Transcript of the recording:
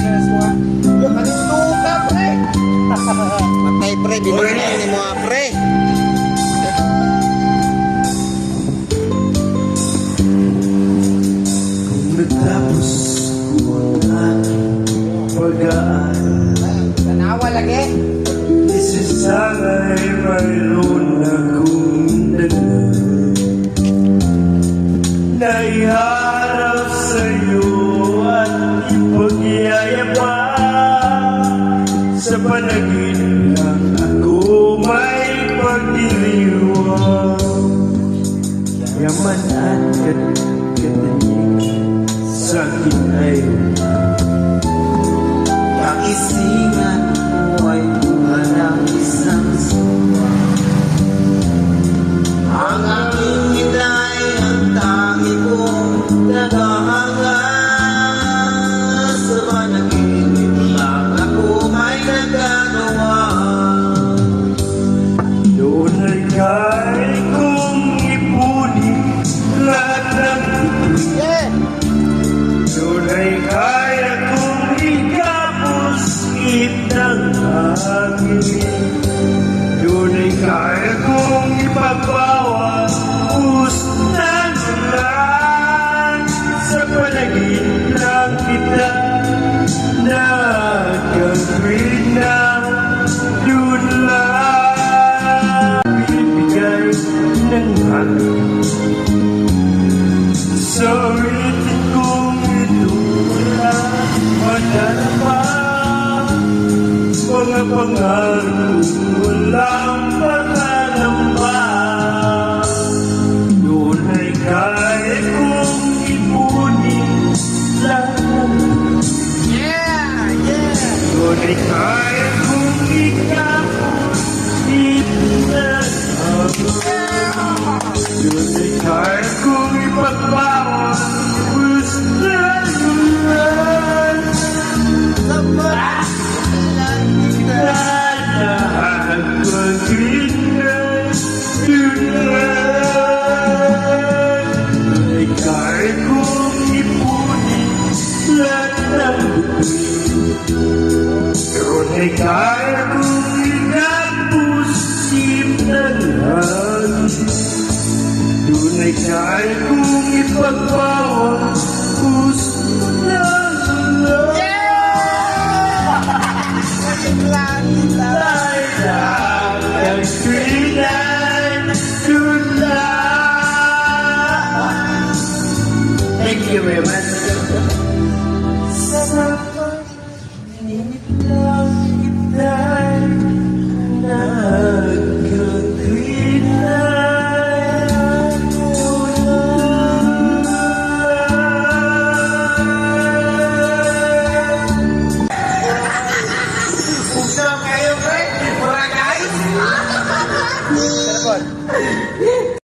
Yes, wa. Yung kanunuka, pre. Matay pre, binuhin ni mga pre. Kung natapos ko ang pag-aaral, Tanawa lagi. isasana'y mayroon akong dala na iharap sa'yo at ipagyayapa. Sa panagin lang ako may pagdiriwang, yaman at katanyig sa akin ay kakisingan mo ay bunga ng isang suwa. Ang aking ngitay ang tangi kong nagahanga. Sa panaginip lang ako may nagagawa. Doon ay kaya kong ipunin lahat ng bituin. Yeah. Doon ay kaya kong ikapos itang hangin. Doon ay kaya kong ipagbawas ng ulan. Sa panagin lang kita nagagawin na doon lang bibigay ng hangin. Sa ulitin kong ito wala madalapa. Mga pangarap walang pangalamba. Doon ay kaya kong ipunin lahat. Yeah, yeah. Doon ay kaya kong ikapos doon ay kaya kong ipagbawas ng ulan. Sa pagkalan kita. Lahat mag-inay ulan. Doon ay kaya kong ipunin lahat ng bituin. Doon ay kaya kong inapusin ng hangin. Doon ay kaya kong ipagbawas